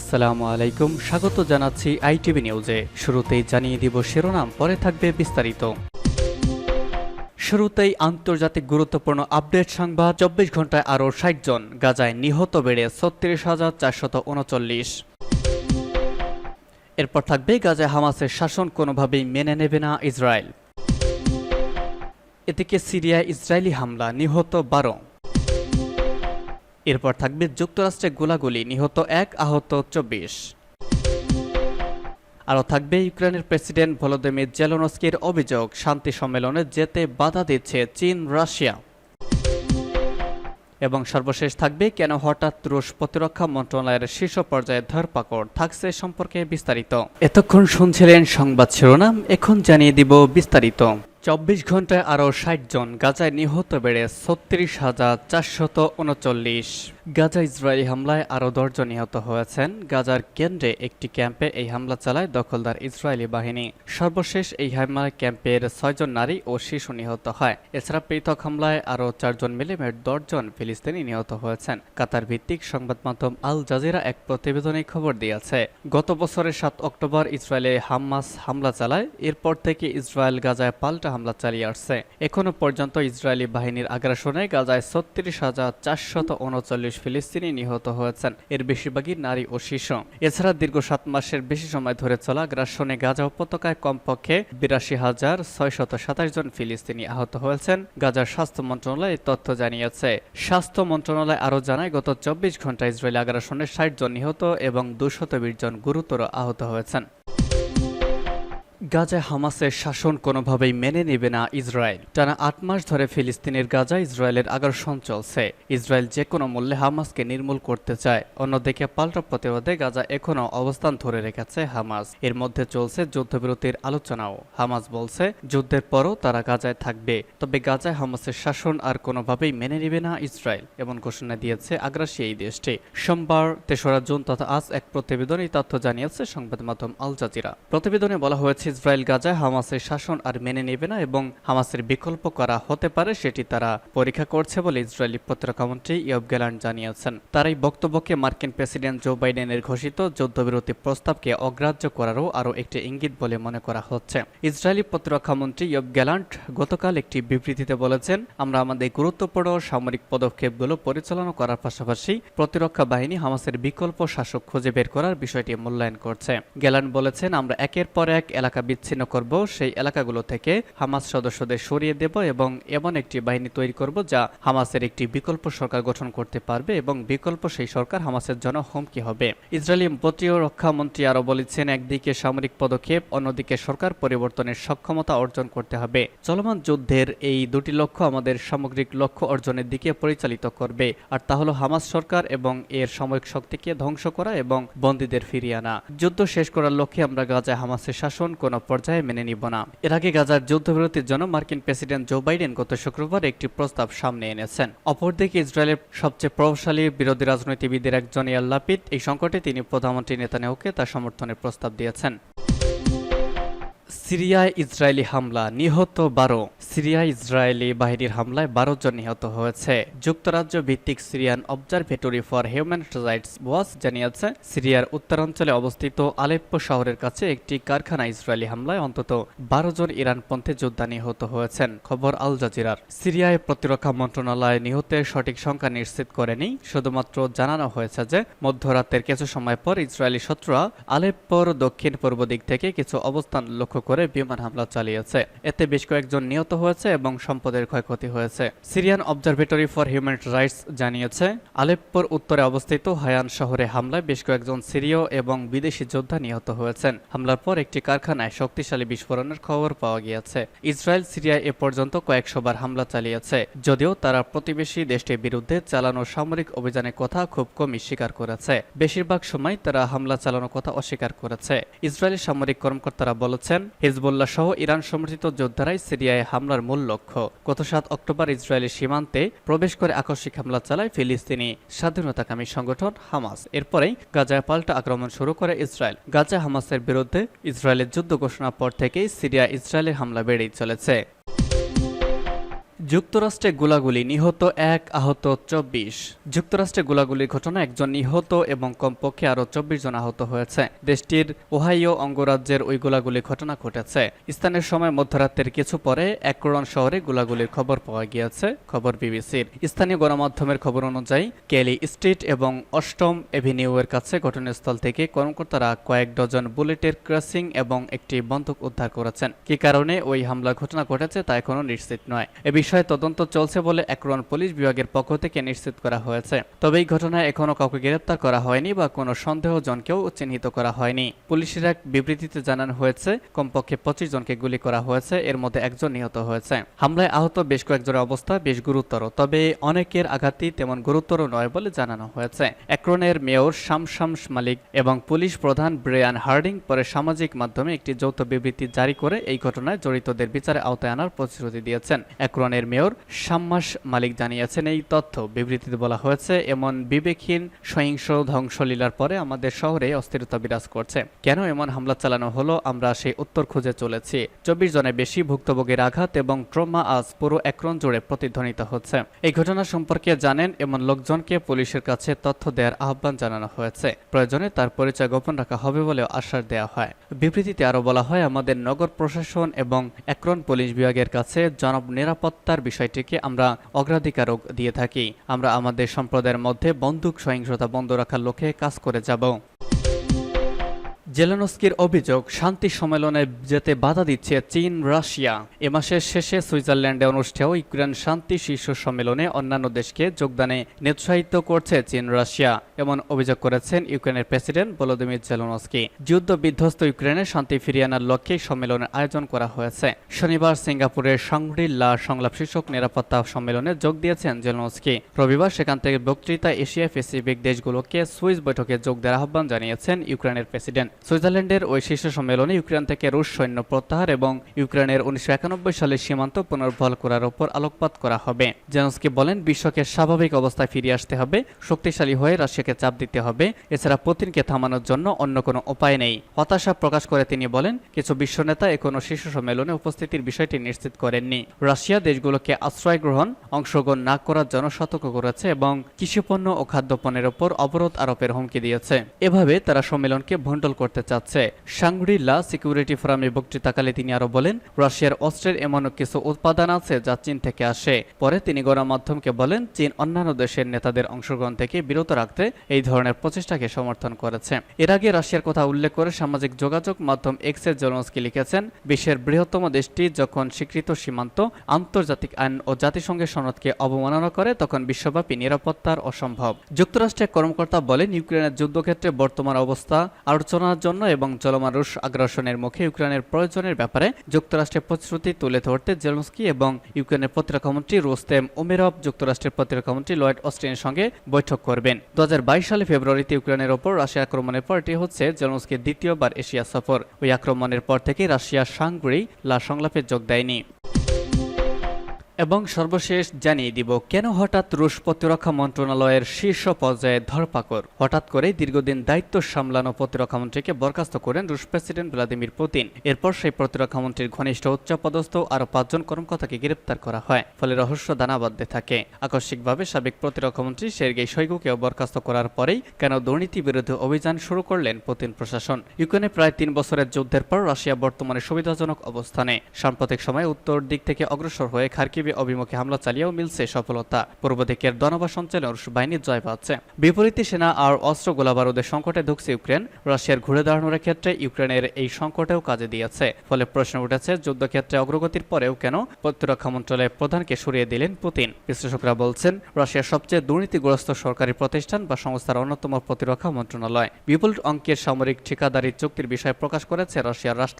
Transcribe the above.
আসসালামু আলাইকুম, স্বাগত জানাচ্ছি আইটিভি নিউজে। শুরুতেই জানিয়ে দিব শিরোনাম, পরে থাকবে বিস্তারিত। শুরুতেই আন্তর্জাতিক গুরুত্বপূর্ণ আপডেট সংবাদ। 24 ঘন্টায় আরও 60 জন, গাজায় নিহত বেড়ে 36,439। এরপর থাকবে গাজায় হামাসের শাসন কোনোভাবেই মেনে নেবে না ইসরায়েল। এদিকে সিরিয়ায় ইসরায়েলি হামলা, নিহত 12। এরপর থাকবে যুক্তরাষ্ট্রে গোলাগুলি, নিহত 1, আহত 24। আরও থাকবে ইউক্রেনের প্রেসিডেন্ট ভলোদিমির জেলেনস্কির অভিযোগ, শান্তি সম্মেলনে যেতে বাধা দিচ্ছে চীন, রাশিয়া। এবং সর্বশেষ থাকবে কেন হঠাৎ রুশ প্রতিরক্ষা মন্ত্রণালয়ের শীর্ষ পর্যায়ে ধরপাকড়, থাকছে সম্পর্কে বিস্তারিত। এতক্ষণ শুনছিলেন সংবাদ শিরোনাম, এখন জানিয়ে দিব বিস্তারিত। 24 ঘন্টায় আরও 60 জন, গাজায় নিহত বেড়ে 36,439। গাজা ইসরায়েলি হামলায় আরও 10 জন নিহত হয়েছেন। গাজার কেন্দ্রে একটি ক্যাম্পে এই হামলা চালায় দখলদার ইসরায়েলি বাহিনী। সর্বশেষ এই হামলায় ক্যাম্পের 6 জন নারী ও শিশু নিহত হয়। এছাড়া পৃথক হামলায় আরও 4 জন মিলে মোট 10 জন ফিলিস্তিনি নিহত হয়েছেন। কাতার ভিত্তিক সংবাদ মাধ্যম আল জাজিরা এক প্রতিবেদনে খবর দিয়েছে, গত বছরের 7 অক্টোবর ইসরায়েলে হামাস হামলা চালায়। এরপর থেকে ইসরায়েল গাজায় পাল্টা হামলা চালিয়ে আসছে। এখনো পর্যন্ত ইসরায়েলি বাহিনীর আগ্রাসনে গাজায় 36,439 ফিলিস্তিনি নিহত হয়েছেন। এর বেশিরভাগই নারী ও শিশু। এছাড়া দীর্ঘ 7 মাসের বেশি সময় ধরে চলা আগ্রাসনে গাজা উপত্যকায় কমপক্ষে 82,627 জন ফিলিস্তিনি আহত হয়েছেন। গাজার স্বাস্থ্য মন্ত্রণালয় এই তথ্য জানিয়েছে। স্বাস্থ্য মন্ত্রণালয় আরও জানায়, গত 24 ঘন্টায় ইসরায়েলি আগ্রাসনে 60 জন নিহত এবং 220 জন গুরুতর আহত হয়েছেন। গাজায় হামাসের শাসন কোনোভাবেই মেনে নেবে না ইসরায়েল। টানা 8 মাস ধরে ফিলিস্তিনের গাজায় ইসরায়েলের আগ্রাসন চলছে। ইসরায়েল যে কোনো মূল্যে হামাসকে নির্মূল করতে চায়। অন্যদিকে পাল্টা প্রতিরোধে গাজা এখনও অবস্থান ধরে রেখেছে হামাস। এর মধ্যে চলছে যুদ্ধবিরতির আলোচনাও। হামাস বলছে যুদ্ধের পরও তারা গাজায় থাকবে, তবে গাজায় হামাসের শাসন আর কোনোভাবেই মেনে নেবে না ইসরায়েল, এমন ঘোষণা দিয়েছে আগ্রাসী এই দেশটি। সোমবার 3রা জুন তথা আজ এক প্রতিবেদনে তথ্য জানিয়েছে সংবাদ মাধ্যম আল জাজিরা। প্রতিবেদনে বলা হয়েছে, ইসরায়েল গাজায় হামাসের শাসন আর মেনে নেবে না এবং হামাসের বিকল্প করা হতে পারে সেটি তারা পরীক্ষা করছে বলে ইসরায়েলি প্রতিরক্ষামন্ত্রী ইয়োভ গ্যালান্ট জানিয়েছেন। তার এই বক্তব্যকে মার্কিন প্রেসিডেন্ট জো বাইডেনের ঘোষিত যুদ্ধবিরতি প্রস্তাবকে অগ্রাহ্য করারও আরও একটি ইঙ্গিত বলে মনে করা হচ্ছে। ইসরায়েলি প্রতিরক্ষামন্ত্রী ইয়োভ গ্যালান্ট গতকাল একটি বিবৃতিতে বলেছেন, আমরা আমাদের গুরুত্বপূর্ণ সামরিক পদক্ষেপগুলো পরিচালনা করার পাশাপাশি প্রতিরক্ষা বাহিনী হামাসের বিকল্প শাসক খুঁজে বের করার বিষয়টি মূল্যায়ন করছে। গ্যালান্ট বলেছেন, আমরা একের পর এক এলাকা বিচ্ছিন্ন করব, সেই এলাকাগুলো থেকে হামাস সদস্যদের সরিয়ে দেব এবং এমন একটি বাহিনী তৈরি করব যা হামাসের একটি বিকল্প সরকার গঠন করতে পারবে এবং বিকল্প সেই সরকার হামাসের জন্য হুমকি হবে। ইসরায়েলি প্রতিরক্ষা মন্ত্রী আরও বলেছেন, একদিকে সামরিক পদক্ষেপ, অন্যদিকে সরকার পরিবর্তনের সক্ষমতা অর্জন করতে হবে। চলমান যুদ্ধের এই দুটি লক্ষ্য আমাদের সামগ্রিক লক্ষ্য অর্জনের দিকে পরিচালিত করবে, আর তা হলো হামাস সরকার এবং এর সামরিক শক্তিকে ধ্বংস করা এবং বন্দীদের ফিরিয়ে আনা। যুদ্ধ শেষ করার লক্ষ্যে আমরা গাজায় হামাসের শাসন কোনো পর্যায়ে মেনে নিব না। এর আগে গাজার যুদ্ধবিরতির জন্য মার্কিন প্রেসিডেন্ট জো বাইডেন গত শুক্রবার একটি প্রস্তাব সামনে এনেছেন। অপরদিকে ইসরায়েলের সবচেয়ে প্রভাবশালী বিরোধী রাজনীতিবিদের একজন ইয়ার লাপিদ এই সংকটে তিনি প্রধানমন্ত্রী নেতানিয়াহুকে তার সমর্থনের প্রস্তাব দিয়েছেন। সিরিয়ায় ইসরায়েলি হামলা, নিহত 12। সিরিয়ায় ইসরায়েলি বাহিনীর হামলায় 12 জন নিহত হয়েছে। যুক্তরাজ্য ভিত্তিক Syrian observatory for human rights watch জানিয়েছে, সিরিয়ার উত্তরাঞ্চলে অবস্থিত আলেপ্পো শহরের কাছে একটি কারখানা ইসরায়েলি হামলায় অন্তত 12 জন ইরানপন্থী যোদ্ধা নিহত হয়েছেন। খবর আল জাজিরার। সিরিয়ায় প্রতিরক্ষা মন্ত্রণালয় নিহতের সঠিক সংখ্যা নিশ্চিত করেনি। শুধুমাত্র জানানো হয়েছে যে মধ্যরাতের কিছু সময় পর ইসরায়েলি শত্রুরা আলেপ্পোর দক্ষিণ পূর্ব দিক থেকে কিছু অবস্থান লক্ষ্য করে বিমান হামলা চালিয়েছে। এতে বেশ কয়েকজন নিহত হয়েছে এবং সম্পদের ক্ষয়ক্ষতি হয়েছে। Syrian observatory for human rights জানিয়েছে, আলেপ্পোর উত্তরে অবস্থিত হায়ান শহরে হামলায় বেশ কয়েকজন সিরীয় এবং বিদেশি যোদ্ধা নিহত হয়েছেন। হামলার পর একটি কারখানায় শক্তিশালী বিস্ফোরণের খবর পাওয়া গিয়েছে। ইসরায়েল সিরিয়ায় এ পর্যন্ত কয়েকশোবার হামলা চালিয়েছে, যদিও তারা প্রতিবেশী দেশটির বিরুদ্ধে চালানো সামরিক অভিযানের কথা খুব কমই স্বীকার করেছে। বেশিরভাগ সময় তারা হামলা চালানোর কথা অস্বীকার করেছে। ইসরায়েলি সামরিক কর্মকর্তারা বলেছেন, হিজবুল্লাহ সহ ইরান সমর্থিত যোদ্ধারাই সিরিয়ায় হামলার মূল লক্ষ্য। গত 7 অক্টোবর ইসরায়েলি সীমান্তে প্রবেশ করে আকস্মিক হামলা চালায় ফিলিস্তিনি স্বাধীনতাকামী সংগঠন হামাস। এরপরেই গাজায় পাল্টা আক্রমণ শুরু করে ইসরায়েল। গাজা হামাসের বিরুদ্ধে ইসরায়েলের যুদ্ধ ঘোষণার পর থেকেই সিরিয়া ইসরায়েলের হামলা বেড়েই চলেছে। যুক্তরাষ্ট্রে গোলাগুলি, নিহত ১, আহত ২৪। যুক্তরাষ্ট্রে গোলাগুলির ঘটনায় একজন নিহত এবং কমপক্ষে আরও ২৪ জন আহত হয়েছে। দেশটির ওহাইও অঙ্গরাজ্যের ওই গোলাগুলির ঘটনা ঘটেছে। স্থানীয় সময় মধ্যরাতের কিছু পরে অ্যাকরন শহরে গোলাগুলির খবর পাওয়া গিয়েছে, খবর বিবিসির। স্থানীয় গণমাধ্যমের খবর অনুযায়ী কেলি স্ট্রিট এবং অষ্টম এভিনিউয়ের কাছে ঘটনাস্থল থেকে কর্মকর্তারা কয়েক ডজন বুলেটের ক্রাসিং এবং একটি বন্দুক উদ্ধার করেছেন। কী কারণে ওই হামলার ঘটনা ঘটেছে তা এখনও নিশ্চিত নয়। এ বিষয়ে তদন্ত চলছে বলে অ্যাকরন পুলিশ বিভাগের পক্ষ থেকে নিশ্চিত করা হয়েছে। তবে এই ঘটনায় এখনও কাউকে গ্রেপ্তার করা হয়নি বা কোনো সন্দেহজনকেও চিহ্নিত করা হয়নি। পুলিশের এক বিবৃতিতে জানানো হয়েছে কমপক্ষে ২৫ জনকে গুলি করা হয়েছে, এর মধ্যে একজন নিহত হয়েছে। হামলায় আহত বেশ কয়েকজনের অবস্থা বেশ গুরুতর, তবে অনেকের আঘাতই তেমন গুরুতর নয় বলে জানানো হয়েছে। অ্যাকরনের মেয়র শামস মালিক এবং পুলিশ প্রধান ব্রায়ান হার্ডিং পরে সামাজিক মাধ্যমে একটি যৌথ বিবৃতি জারি করে এই ঘটনায় জড়িতদের বিচারে আওতায় আনার প্রতিশ্রুতি দিয়েছেন। অ্যাকরনের মেয়র শামস মালিক জানিয়েছেন এই তথ্য। বিবৃতিতে বলা হয়েছে, এমন বিবেকহীন সহিংস ধ্বংসলীলার পরে আমাদের শহরে অস্থিরতা বিরাজ করছে। কেন এমন হামলা চালানো হলো, আমরা সেই উত্তর খুঁজে চলেছি। ২৪ জনের বেশি ভুক্তভোগীর আঘাত এবং ট্রমা আজ পুরো অ্যাকরন জুড়ে প্রতিধ্বনিত হচ্ছে। এই ঘটনা সম্পর্কে জানেন এমন লোকজনকে পুলিশের কাছে তথ্য দেওয়ার আহ্বান জানানো হয়েছে। প্রয়োজনে তার পরিচয় গোপন রাখা হবে বলেও আশ্বাস দেওয়া হয়। বিবৃতিতে আরও বলা হয়, আমাদের নগর প্রশাসন এবং অ্যাকরন পুলিশ বিভাগের কাছে জননিরাপত্তার বিষয়টিকে আমরা অগ্রাধিকার দিয়ে থাকি। আমরা আমাদের সম্প্রদায়ের মধ্যে বন্দুক সহিংসতা বন্ধ রাখার লক্ষ্যে কাজ করে যাব। জেলেনস্কির অভিযোগ, শান্তি সম্মেলনে যেতে বাধা দিচ্ছে চীন রাশিয়া। এ মাসের শেষে সুইজারল্যান্ডে অনুষ্ঠেয় ইউক্রেন শান্তি শীর্ষ সম্মেলনে অন্যান্য দেশকে যোগদানে নিরুৎসাহিত করছে চীন রাশিয়া, এমন অভিযোগ করেছেন ইউক্রেনের প্রেসিডেন্ট ভলোদিমির জেলেনস্কি। যুদ্ধ বিধ্বস্ত ইউক্রেনে শান্তি ফিরিয়ে আনার লক্ষ্যে সম্মেলনের আয়োজন করা হয়েছে। শনিবার সিঙ্গাপুরের শাংরি-লা সংলাপ শীর্ষক নিরাপত্তা সম্মেলনে যোগ দিয়েছেন জেলেনস্কি। রবিবার সেখান থেকে বক্তৃতা এশিয়া প্যাসিফিক দেশগুলোকে সুইস বৈঠকে যোগ দেওয়ার আহ্বান জানিয়েছেন ইউক্রেনের প্রেসিডেন্ট। সুইজারল্যান্ডের ওই শীর্ষ সম্মেলনে ইউক্রেন থেকে রুশ সৈন্য প্রত্যাহার এবং ইউক্রেনের ১৯৯১ সালের সীমান্ত পুনর্বহাল করার উপর আলোকপাত করা হবে। জেলেনস্কি বলেন, বিশ্বকে স্বাভাবিক অবস্থায় ফিরিয়ে আসতে হবে, শক্তিশালী হয়ে রাশিয়াকে চাপ দিতে হবে, এছাড়া পুতিনকে থামানোর জন্য অন্য কোনো উপায় নেই। হতাশা প্রকাশ করে তিনি বলেন, কিছু বিশ্ব নেতা এখনও শীর্ষ সম্মেলনে উপস্থিতির বিষয়টি নিশ্চিত করেননি। রাশিয়া দেশগুলোকে আশ্রয় গ্রহণ, অংশগ্রহণ না করার জন্য সতর্ক করেছে এবং কৃষিপণ্য ও খাদ্যপণ্যের উপর অবরোধ আরোপের হুমকি দিয়েছে। এভাবে তারা সম্মেলনকে ভণ্ডুল করতে চাচ্ছে। শাংরি-লা সিকিউরিটি ফোরামে বক্তৃতাকালে তিনি আরো বলেন, রাশিয়ার অস্ত্রের এমন কিছু উৎপাদন আছে যা চীন থেকে আসে। পরে তিনি গণমাধ্যমকে বলেন, চীন অন্যান্য দেশের নেতাদের অংশগ্রহণ থেকে বিরত রাখতে এই ধরনের প্রচেষ্টাকে সমর্থন করেছে। এর আগে রাশিয়ার কথা উল্লেখ করে সামাজিক যোগাযোগ মাধ্যম এক্সে জেলেনস্কি লিখেছেন, বিশ্বের বৃহত্তম দেশটি যখন স্বীকৃত সীমান্ত, আন্তর্জাতিক আইন ও জাতিসংঘের সনদকে অবমাননা করে তখন বিশ্বব্যাপী নিরাপত্তার অসম্ভব। যুক্তরাষ্ট্রের কর্মকর্তা বলেন, ইউক্রেনের যুদ্ধক্ষেত্রে বর্তমান অবস্থা আলোচনার জন্য এবং চলমান রুশ আগ্রাসনের মুখে ইউক্রেনের প্রয়োজনের ব্যাপারে যুক্তরাষ্ট্রের প্রতিশ্রুতি তুলে ধরতে জেলেনস্কি এবং ইউক্রেনের প্রতিরক্ষামন্ত্রী রুস্তেম উমেরভ যুক্তরাষ্ট্রের প্রতিরক্ষামন্ত্রী লয়েড অস্টিনের সঙ্গে বৈঠক করবেন। ২০২২ সালে ফেব্রুয়ারিতে ইউক্রেনের ওপর রাশিয়া আক্রমণের পর এটি হচ্ছে জেলেনস্কির দ্বিতীয়বার এশিয়া সফর। ওই আক্রমণের পর থেকে রাশিয়া শাংরি-লা সংলাপে যোগ দেয়নি। এবং সর্বশেষ জানিয়ে দিব, কেন হঠাৎ রুশ প্রতিরক্ষা মন্ত্রণালয়ের শীর্ষ পর্যায়ে ধরপাকড়। হঠাৎ করে দীর্ঘদিন দায়িত্ব সামলানো প্রতিরক্ষামন্ত্রীকে বরখাস্ত করেন রুশ প্রেসিডেন্ট ভ্লাদিমির পুতিন। এরপর সেই প্রতিরক্ষামন্ত্রীর ঘনিষ্ঠ উচ্চপদস্থ আরও ৫ জন কর্মকর্তাকে গ্রেপ্তার করা হয়। ফলে রহস্য দানা বাঁধতে থাকে। আকস্মিকভাবে সাবেক প্রতিরক্ষামন্ত্রী সের্গেই শইগুকেও বরখাস্ত করার পরেই কেন দুর্নীতি বিরোধী অভিযান শুরু করলেন পুতিন প্রশাসন। ইউক্রেনে প্রায় ৩ বছরের যুদ্ধের পর রাশিয়া বর্তমানে সুবিধাজনক অবস্থানে। সাম্প্রতিক সময়ে উত্তর দিক থেকে অগ্রসর হয়ে খার্কিভ অভিমুখে হামলা চালিয়েও মিলছে সফলতা। পূর্ব দিকের দনবা সঞ্চালনে রুশ বাহিনী জয় পাচ্ছে। বিপরীতে সেনা আর অস্ত্র গোলাবারুদের সংকটে ঢুকছে ইউক্রেন। রাশিয়ার ঘুরে দাঁড়ানোর ক্ষেত্রে ইউক্রেনের এই সংকটেও কাজে দিয়েছে। ফলে প্রশ্ন উঠেছে, যুদ্ধক্ষেত্রে অগ্রগতির পরেও কেন প্রতিরক্ষা মন্ত্রণালয়ের প্রধানকে সরিয়ে দিলেন পুতিন। বিশ্লেষকরা বলছেন, রাশিয়ার সবচেয়ে দুর্নীতিগ্রস্ত সরকারি প্রতিষ্ঠান বা সংস্থার অন্যতম প্রতিরক্ষা মন্ত্রণালয়। বিপুল অঙ্কের সামরিক ঠিকাদারি চুক্তির বিষয়ে প্রকাশ করেছে রাশিয়ার রাষ্ট্র